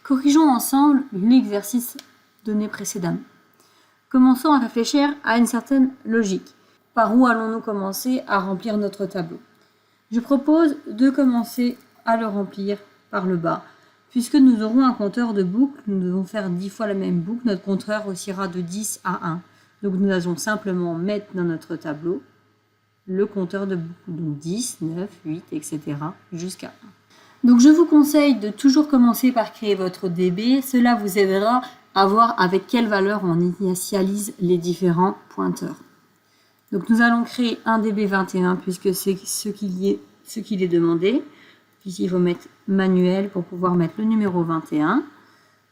Corrigeons ensemble l'exercice donné précédemment. Commençons à réfléchir à une certaine logique. Par où allons-nous commencer à remplir notre tableau? Je propose de commencer à le remplir par le bas. Puisque nous aurons un compteur de boucles, nous devons faire 10 fois la même boucle. Notre compteur oscillera de 10 à 1. Donc nous allons simplement mettre dans notre tableau le compteur de boucles. Donc 10, 9, 8, etc. jusqu'à 1. Donc je vous conseille de toujours commencer par créer votre DB. Cela vous aidera à voir avec quelle valeur on initialise les différents pointeurs. Donc nous allons créer un DB21 puisque c'est ce qu'il est demandé. Ici, il faut mettre manuel pour pouvoir mettre le numéro 21.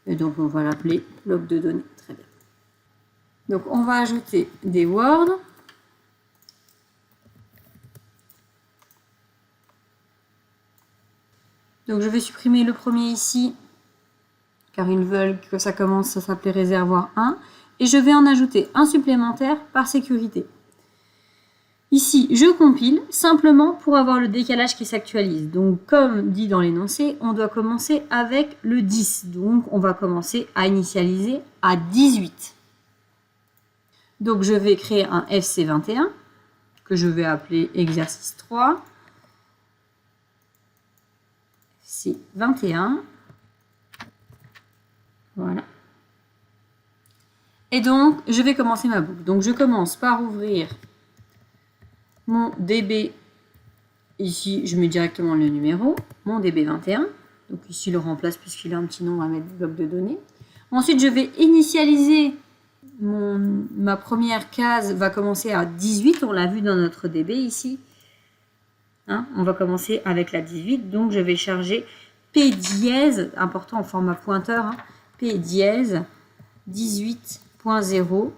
Et donc, on va l'appeler bloc de données. Très bien. Donc, on va ajouter des words. Donc, je vais supprimer le premier ici, car ils veulent que ça commence à s'appeler réservoir 1. Et je vais en ajouter un supplémentaire par sécurité. Ici, je compile simplement pour avoir le décalage qui s'actualise. Donc, comme dit dans l'énoncé, on doit commencer avec le 10. Donc, on va commencer à initialiser à 18. Donc, je vais créer un FC21 que je vais appeler exercice 3. FC21. Voilà. Et donc, je vais commencer ma boucle. Donc, je commence par ouvrir mon DB, ici je mets directement le numéro, mon DB21, donc ici le remplace puisqu'il a un petit nom, on va mettre bloc de données. Ensuite je vais initialiser, ma première case va commencer à 18, on l'a vu dans notre DB ici. Hein, on va commencer avec la 18, donc je vais charger P dièse, important en format pointeur, hein, P dièse 18.0.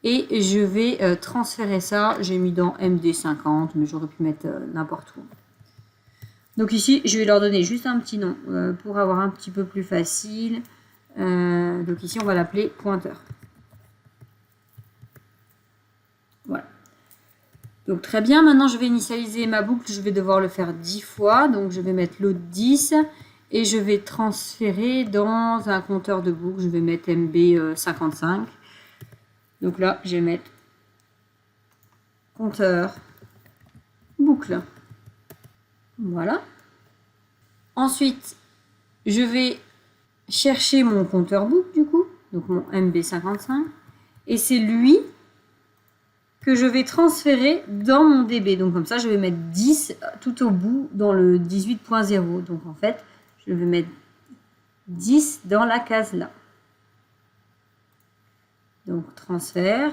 Et je vais transférer ça, j'ai mis dans MD50, mais j'aurais pu mettre n'importe où. Donc ici, je vais leur donner juste un petit nom pour avoir un petit peu plus facile. Donc ici, on va l'appeler pointeur. Voilà. Donc très bien, maintenant je vais initialiser ma boucle, je vais devoir le faire 10 fois. Donc je vais mettre l'autre 10 et je vais transférer dans un compteur de boucle, je vais mettre MB55. Donc là, je vais mettre compteur, boucle. Voilà. Ensuite, je vais chercher mon compteur boucle, du coup, donc mon MB55. Et c'est lui que je vais transférer dans mon DB. Donc comme ça, je vais mettre 10 tout au bout dans le 18.0. Donc en fait, je vais mettre 10 dans la case là. Donc, transfert.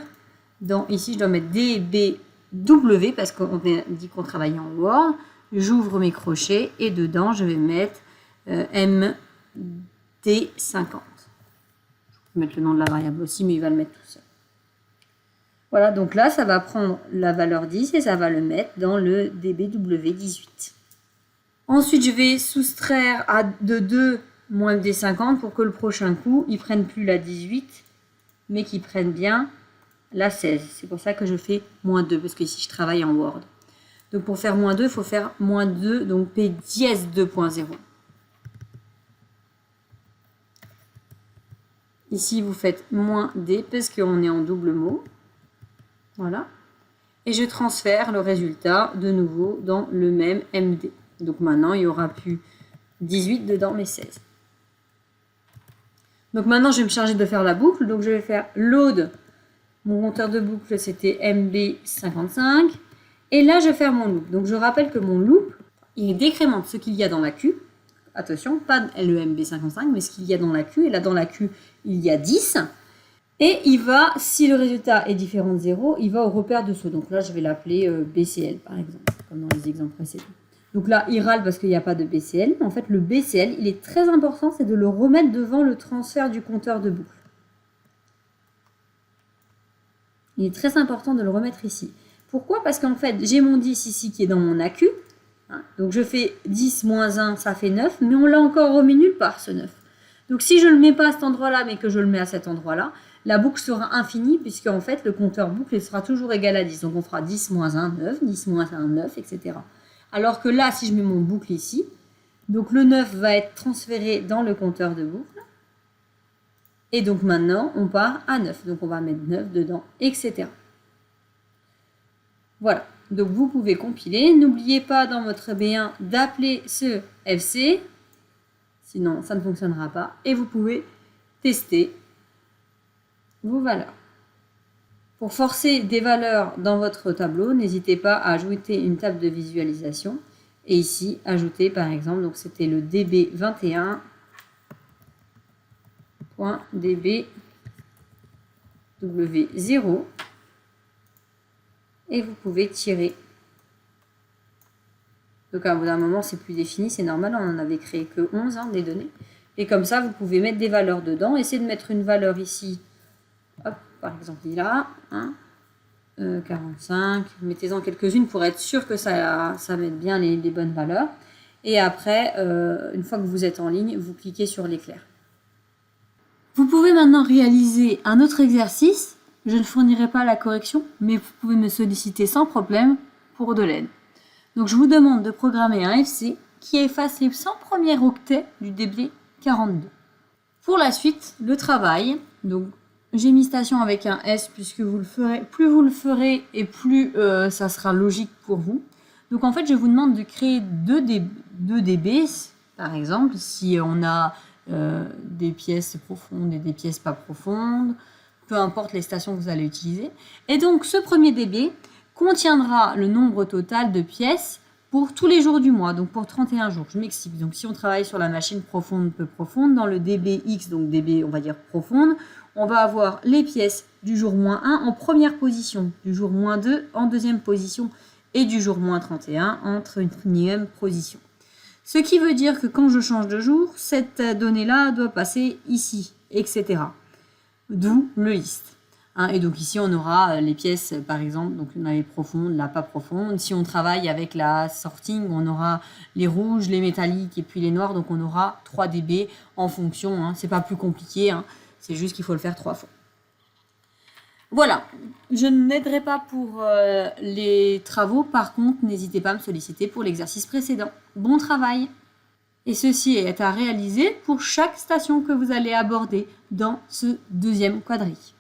Ici, je dois mettre DBW parce qu'on dit qu'on travaille en Word. J'ouvre mes crochets et dedans, je vais mettre MD50. Je peux mettre le nom de la variable aussi, mais il va le mettre tout seul. Voilà, donc là, ça va prendre la valeur 10 et ça va le mettre dans le DBW18. Ensuite, je vais soustraire de 2 mon MD50 pour que le prochain coup, il ne prenne plus la 18. Mais qui prennent bien la 16. C'est pour ça que je fais moins 2, parce que ici je travaille en Word. Donc pour faire moins 2, il faut faire moins 2, donc P dièse 2.0. Ici vous faites moins D, parce qu'on est en double mot. Voilà. Et je transfère le résultat de nouveau dans le même MD. Donc maintenant il n'y aura plus 18 dedans, mais 16. Donc maintenant, je vais me charger de faire la boucle. Donc je vais faire load. Mon compteur de boucle, c'était MB55. Et là, je vais faire mon loop. Donc je rappelle que mon loop, il décrémente ce qu'il y a dans la queue. Attention, pas le MB55, mais ce qu'il y a dans la queue. Et là, dans la queue, il y a 10. Et il va, si le résultat est différent de 0, il va au repère de saut. Donc là, je vais l'appeler BCL, par exemple, comme dans les exemples précédents. Donc là, il râle parce qu'il n'y a pas de BCL. En fait, le BCL, il est très important, c'est de le remettre devant le transfert du compteur de boucle. Il est très important de le remettre ici. Pourquoi? Parce qu'en fait, j'ai mon 10 ici qui est dans mon AQ. Hein, donc je fais 10 moins 1, ça fait 9, mais on l'a encore remis nulle part, ce 9. Donc si je ne le mets pas à cet endroit-là, mais que je le mets à cet endroit-là, la boucle sera infinie, puisque en fait, le compteur boucle sera toujours égal à 10. Donc on fera 10 moins 1, 9, 10 moins 1, 9, etc. Alors que là, si je mets mon boucle ici, Donc le 9 va être transféré dans le compteur de boucle. Et donc maintenant, on part à 9. Donc on va mettre 9 dedans, etc. Voilà. Donc vous pouvez compiler. N'oubliez pas dans votre B1 d'appeler ce FC. Sinon, ça ne fonctionnera pas. Et vous pouvez tester vos valeurs. Pour forcer des valeurs dans votre tableau, n'hésitez pas à ajouter une table de visualisation. Et ici, ajouter par exemple, donc c'était le db21.dbw0. Et vous pouvez tirer. Donc à bout d'un moment, c'est plus défini, c'est normal, on n'en avait créé que 11 des données. Et comme ça, vous pouvez mettre des valeurs dedans. Essayez de mettre une valeur ici. Hop, par exemple là, 45, mettez-en quelques-unes pour être sûr que ça mette bien les bonnes valeurs. Et après, une fois que vous êtes en ligne, vous cliquez sur l'éclair. Vous pouvez maintenant réaliser un autre exercice. Je ne fournirai pas la correction, mais vous pouvez me solliciter sans problème pour de l'aide. Donc je vous demande de programmer un FC qui efface les 100 premiers octets du DB42. Pour la suite, le travail, donc j'ai mis station avec un S puisque vous le ferez, plus vous le ferez et plus ça sera logique pour vous. Donc en fait, je vous demande de créer 2 dB, par exemple, si on a des pièces profondes et des pièces pas profondes, peu importe les stations que vous allez utiliser. Et donc ce premier dB contiendra le nombre total de pièces pour tous les jours du mois, donc pour 31 jours. Je m'explique. Donc si on travaille sur la machine profonde, peu profonde, dans le dBx, donc dB on va dire profonde, on va avoir les pièces du jour -1 en première position, du jour -2 en deuxième position et du jour -31 en troisième position. Ce qui veut dire que quand je change de jour, cette donnée-là doit passer ici, etc. D'où le list. Et donc ici, on aura les pièces, par exemple, donc on a les profondes, la pas profonde. Si on travaille avec la sorting, on aura les rouges, les métalliques et puis les noirs. Donc on aura 3 dB en fonction. C'est pas plus compliqué. C'est juste qu'il faut le faire 3 fois. Voilà. Je n'aiderai pas pour les travaux. Par contre, n'hésitez pas à me solliciter pour l'exercice précédent. Bon travail! Et ceci est à réaliser pour chaque station que vous allez aborder dans ce deuxième quadrille.